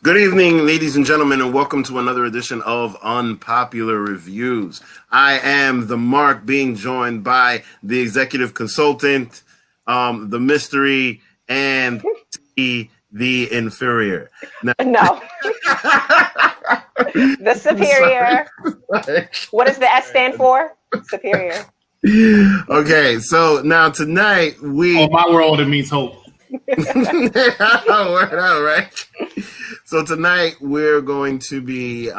Good evening, ladies and gentlemen, and welcome to another edition of Unpopular Reviews. I am the Mark, being joined by the executive consultant, the mystery, and the inferior. Now, no. The superior. What does the S stand for? Superior. Okay, so now tonight we... Oh, my world, it means hope. All right. So tonight we're going to be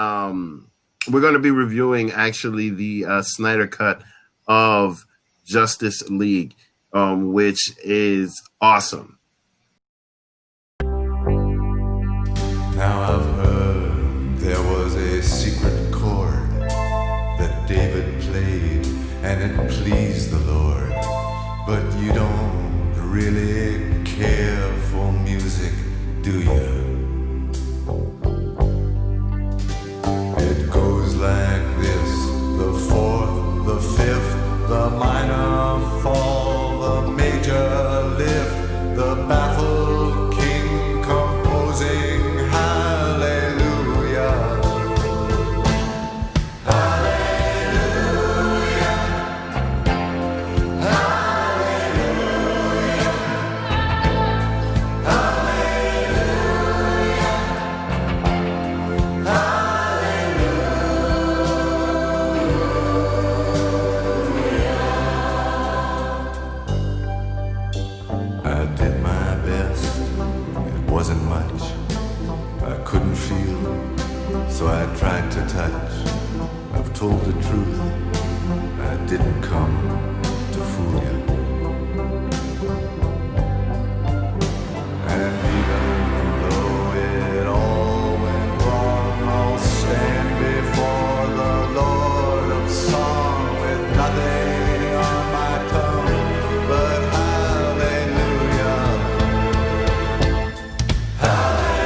reviewing actually the Snyder cut of Justice League, which is awesome. Now I've heard there was a secret chord that David played and it pleased the Lord, but you don't really care for music, do you? It goes like this: the fourth, the fifth, the minor fall, the major lift, the baffled king composing hallelujah. Hallelujah. Hallelujah. I did my best, it wasn't much. I couldn't feel, so I tried to touch. I've told the truth, I didn't come to fool you. And even though it all went wrong, I'll stand before the Lord of Song with nothing on my tongue but hallelujah. Hallelujah. Hallelujah.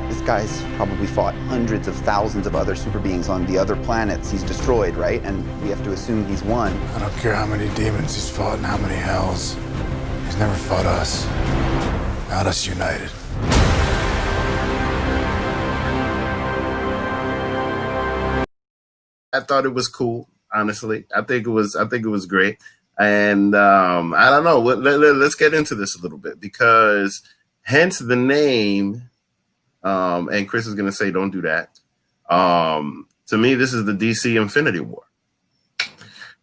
This guy's probably fought hundreds of thousands of other super beings on the other planets he's destroyed, right? And we have to assume he's won. I don't care how many demons he's fought and how many hells. He's never fought us. Not us united. I thought it was cool, honestly. I think it was great. And I don't know. Let's get into this a little bit, because hence the name. And Chris is going to say, don't do that. To me, this is the DC Infinity War.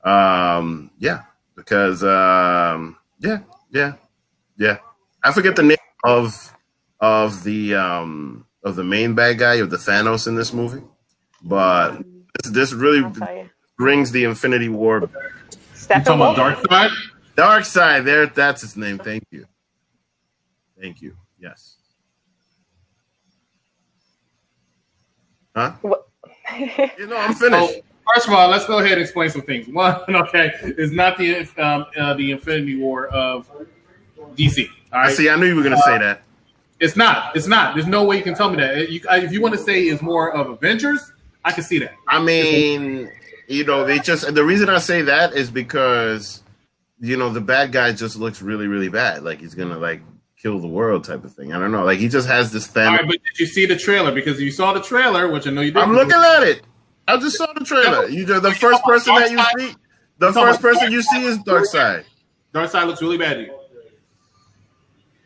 Yeah, because, yeah. I forget the name of the main bad guy, of the Thanos in this movie, but this really brings the Infinity War back. You talking about Darkseid? Darkseid, there, that's his name. Thank you. Yes. Huh? I'm finished. So, first of all, let's go ahead and explain some things. One, okay, it's not the Infinity War of DC. All right? See, I knew you were going to say that. It's not. There's no way you can tell me that. If you want to say it's more of Avengers, I can see that. I mean, the reason I say that is because, the bad guy just looks really, really bad. Like he's going to kill the world type of thing. I don't know. Like he just has this thing. All right, but did you see the trailer? Because you saw the trailer, which I know you did. I'm looking at it. I just saw the trailer. The first person that you see, the first person you see is Darkseid. Darkseid looks really bad to you.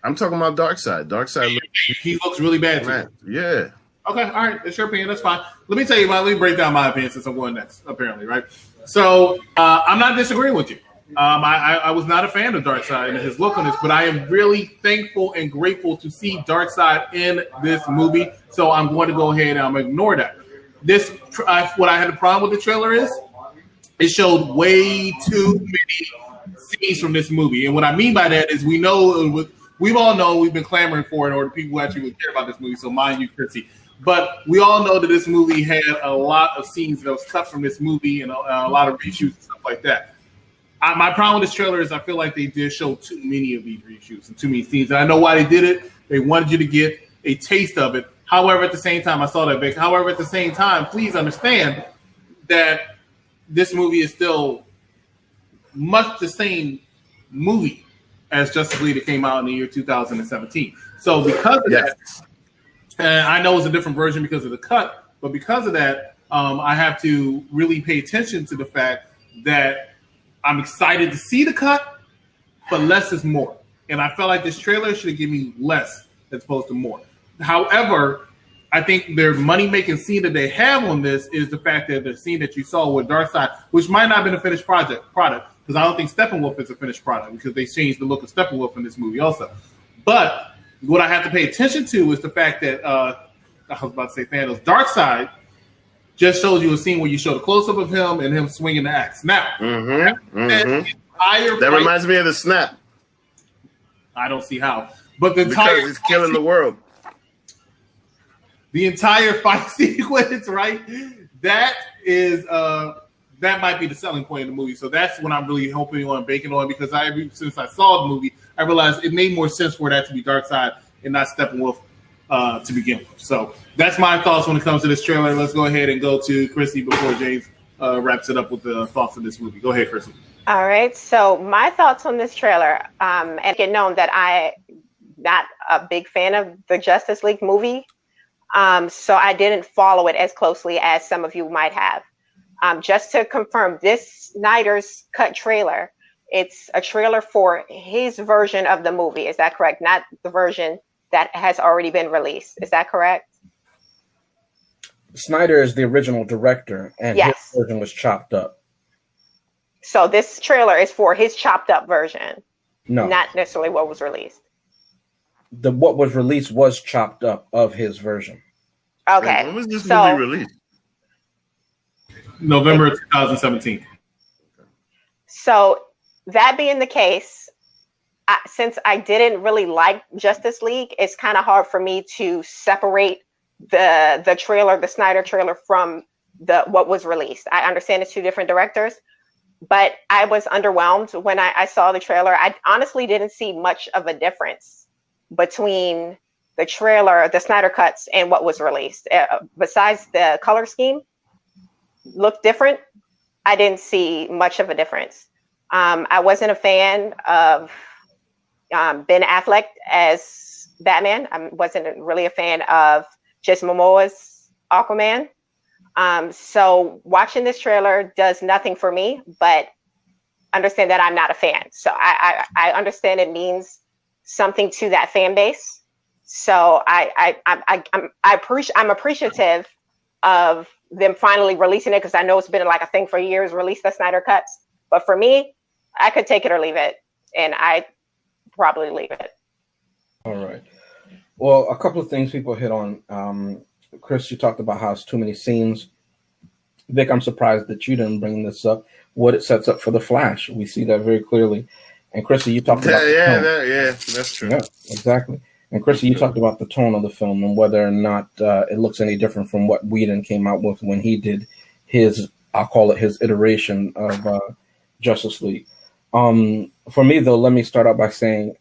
I'm talking about Darkseid. He looks really bad to you. Yeah. Okay, all right. That's your opinion. That's fine. Let me tell you, let me break down my opinion since I'm going next, apparently, right? So I'm not disagreeing with you. I was not a fan of Darkseid and his look on this, but I am really thankful and grateful to see Darkseid in this movie. So I'm going to go ahead and I'm ignore that. What I had a problem with the trailer is it showed way too many scenes from this movie. And what I mean by that is we've all known, we've been clamoring for it, or the people who actually would care about this movie, so mind you, Chrissy. But we all know that this movie had a lot of scenes that was cut from this movie and a lot of reshoots and stuff like that. My problem with this trailer is I feel like they did show too many of these reshoots and too many scenes. And I know why they did it. They wanted you to get a taste of it. However, at the same time, I saw that, Vic. However, at the same time, please understand that this movie is still much the same movie as Justice League that came out in the year 2017. So because of that, and I know it's a different version because of the cut, but because of that, I have to really pay attention to the fact that I'm excited to see the cut, but less is more. And I felt like this trailer should have given me less as opposed to more. However, I think their money-making scene that they have on this is the fact that the scene that you saw with Darkseid, which might not have been a finished product, because I don't think Steppenwolf is a finished product, because they changed the look of Steppenwolf in this movie also. But what I have to pay attention to is the fact that, I was about to say Thanos, Darkseid just shows you a scene where you show the close-up of him and him swinging the axe. Now, that reminds me of the Snap. I don't see how. But the because it's killing the world. The entire fight sequence, right? That is that might be the selling point of the movie. So that's what I'm really hoping on, banking on, because since I saw the movie, I realized it made more sense for that to be Darkseid and not Steppenwolf to begin with. So that's my thoughts when it comes to this trailer. Let's go ahead and go to Chrissy before James wraps it up with the thoughts of this movie. Go ahead, Chrissy. All right. So my thoughts on this trailer, and get known that I'm not a big fan of the Justice League movie. So I didn't follow it as closely as some of you might have. Just to confirm, this Snyder's cut trailer, it's a trailer for his version of the movie. Is that correct? Not the version that has already been released. Is that correct? Snyder is the original director, and his version was chopped up. So this trailer is for his chopped up version, no, not necessarily what was released. What was released was chopped up of his version. Okay. When was this movie released? November 2017. So that being the case, since I didn't really like Justice League, it's kind of hard for me to separate the trailer, the Snyder trailer, from what was released. I understand it's two different directors, but I was underwhelmed when I saw the trailer. I honestly didn't see much of a difference between the trailer, the Snyder cuts, and what was released. Besides the color scheme looked different, I didn't see much of a difference. I wasn't a fan of Ben Affleck as Batman. I wasn't really a fan of Jason Momoa's Aquaman. So watching this trailer does nothing for me, but understand that I'm not a fan. So I understand it means something to that fan base. So I'm appreciative of them finally releasing it, because I know it's been like a thing for years, release the Snyder cuts. But for me, I could take it or leave it, and I'd probably leave it. All right. Well, a couple of things people hit on. Chris, you talked about how it's too many scenes. Vic, I'm surprised that you didn't bring this up. What it sets up for the Flash, we see that very clearly. And Chrissy, you talked about that's true. Yeah, exactly. And Chrissy, you talked about the tone of the film and whether or not it looks any different from what Whedon came out with when he did his, I'll call it his iteration of Justice League. For me, though, let me start out by saying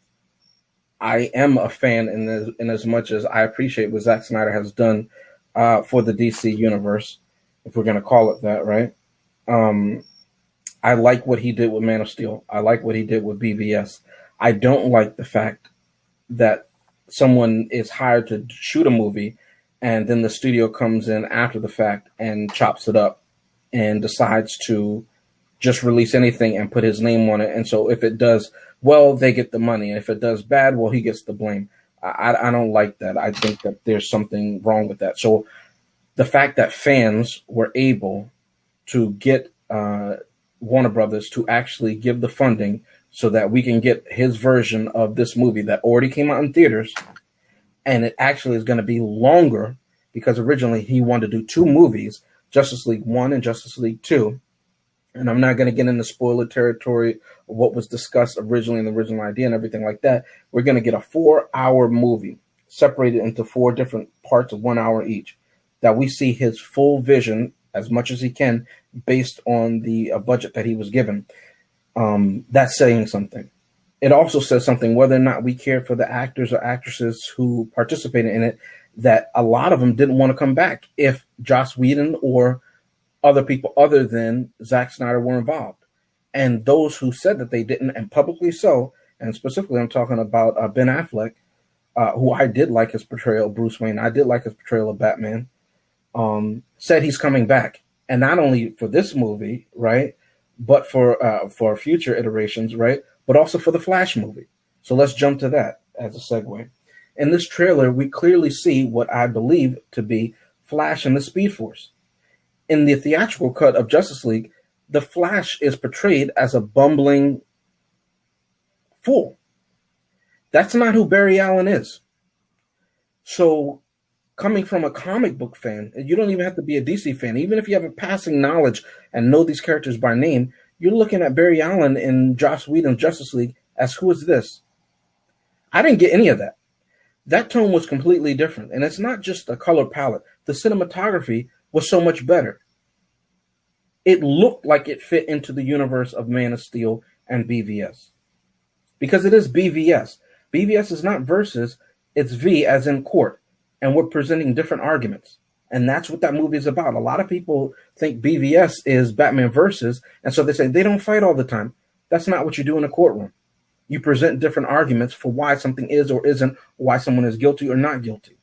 I am a fan in as much as I appreciate what Zack Snyder has done for the DC universe, if we're going to call it that, right? I like what he did with Man of Steel. I like what he did with BVS. I don't like the fact that someone is hired to shoot a movie and then the studio comes in after the fact and chops it up and decides to just release anything and put his name on it. And so if it does well, they get the money. And if it does bad, well, he gets the blame. I don't like that. I think that there's something wrong with that. So the fact that fans were able to get Warner Brothers to actually give the funding so that we can get his version of this movie that already came out in theaters, and it actually is going to be longer, because originally he wanted to do two movies, Justice League 1 and Justice League 2, And I'm not going to get into spoiler territory of what was discussed originally in the original idea and everything like that. We're going to get a 4-hour movie separated into 4 different parts of 1 hour each, that we see his full vision as much as he can based on the budget that he was given. That's saying something. It also says something whether or not we care for the actors or actresses who participated in it, that a lot of them didn't want to come back if Joss Whedon or other people other than Zack Snyder were involved. And those who said that they didn't, and publicly so, and specifically I'm talking about Ben Affleck, who I did like his portrayal of Bruce Wayne. I did like his portrayal of Batman. Said he's coming back. And not only for this movie, right, but for future iterations, right, but also for the Flash movie. So let's jump to that as a segue. In this trailer, we clearly see what I believe to be Flash and the Speed Force. In the theatrical cut of Justice League, the Flash is portrayed as a bumbling fool. That's not who Barry Allen is. So coming from a comic book fan, you don't even have to be a DC fan. Even if you have a passing knowledge and know these characters by name, you're looking at Barry Allen in Joss Whedon's Justice League as, who is this? I didn't get any of that. That tone was completely different. And it's not just the color palette. The cinematography was so much better. It looked like it fit into the universe of Man of Steel and BVS. Because it is BVS. BVS is not versus, it's V as in court. And we're presenting different arguments. And that's what that movie is about. A lot of people think BVS is Batman versus, and so they say they don't fight all the time. That's not what you do in a courtroom. You present different arguments for why something is or isn't, why someone is guilty or not guilty.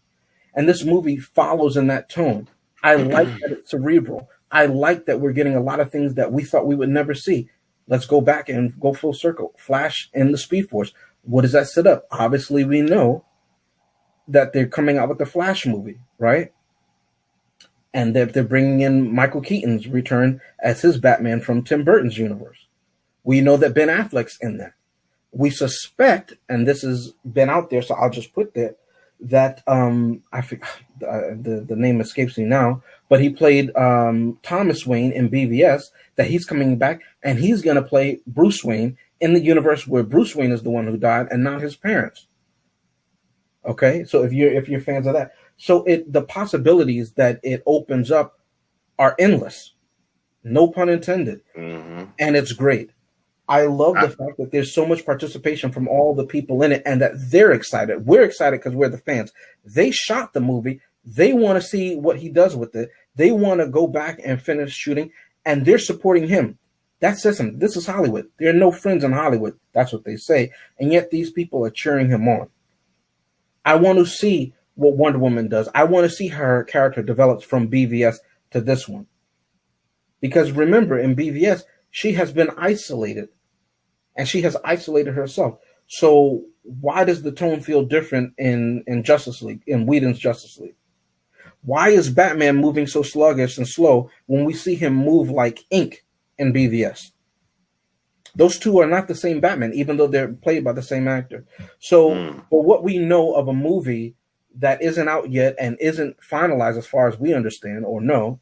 And this movie follows in that tone. I like that it's cerebral. I like that we're getting a lot of things that we thought we would never see. Let's go back and go full circle. Flash and the Speed Force. What does that set up? Obviously, we know that they're coming out with the Flash movie, right? And that they're bringing in Michael Keaton's return as his Batman from Tim Burton's universe. We know that Ben Affleck's in that. We suspect, and this has been out there, so I'll just put that I think the name escapes me now, but he played Thomas Wayne in BVS, that he's coming back and he's going to play Bruce Wayne in the universe where Bruce Wayne is the one who died and not his parents. Okay, so if you're fans of that, so the possibilities that it opens up are endless, no pun intended, and it's great. I love the fact that there's so much participation from all the people in it, and that they're excited. We're excited because we're the fans. They shot the movie. They want to see what he does with it. They want to go back and finish shooting, and they're supporting him. That says something. This is Hollywood. There are no friends in Hollywood. That's what they say, and yet these people are cheering him on. I want to see what Wonder Woman does. I want to see her character develops from BVS to this one. Because remember, in BVS, she has been isolated. And she has isolated herself. So why does the tone feel different in Justice League, in Whedon's Justice League? Why is Batman moving so sluggish and slow when we see him move like ink in BVS? Those two are not the same Batman, even though they're played by the same actor. So for what we know of a movie that isn't out yet and isn't finalized as far as we understand or know,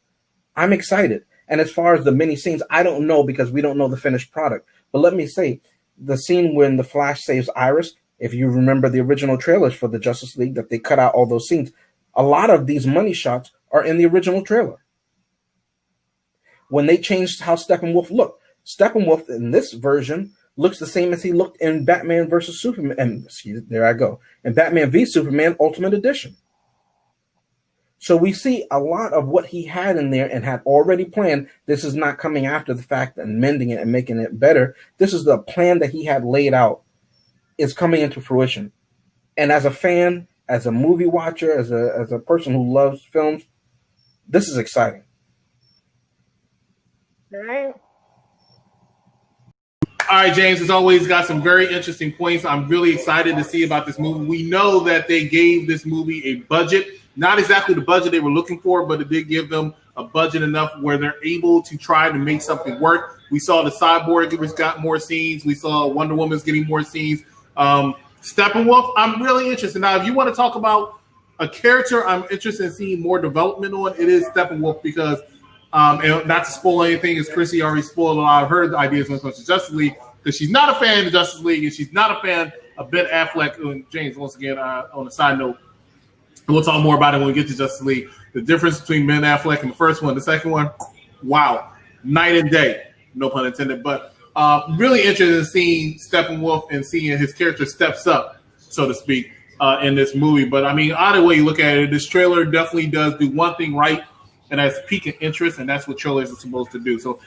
I'm excited. And as far as the many scenes, I don't know because we don't know the finished product. But let me say, the scene when the Flash saves Iris, if you remember the original trailers for the Justice League, that they cut out all those scenes, a lot of these money shots are in the original trailer. When they changed how Steppenwolf looked, Steppenwolf in this version looks the same as he looked in Batman versus Superman. And there I go. In Batman v Superman Ultimate Edition. So we see a lot of what he had in there and had already planned. This is not coming after the fact and mending it and making it better. This is the plan that he had laid out is coming into fruition. And as a fan, as a movie watcher, as a person who loves films, this is exciting. All right. All right, James, as always, got some very interesting points. I'm really excited to see about this movie. We know that they gave this movie a budget. Not exactly the budget they were looking for, but it did give them a budget enough where they're able to try to make something work. We saw the Cyborg got more scenes. We saw Wonder Woman's getting more scenes. Steppenwolf, I'm really interested. Now, if you want to talk about a character I'm interested in seeing more development on, it is Steppenwolf, because And not to spoil anything, as Chrissy already spoiled a lot of her ideas when it comes to Justice League, because she's not a fan of Justice League and she's not a fan of Ben Affleck. And James, once again, on a side note, we'll talk more about it when we get to Justice League. The difference between Ben Affleck and the first one, the second one, wow, night and day. No pun intended. But really interested in seeing Steppenwolf and seeing his character steps up, so to speak, in this movie. But, I mean, either way you look at it, this trailer definitely does do one thing right, and that's piquing interest, and that's what trailers are supposed to do. So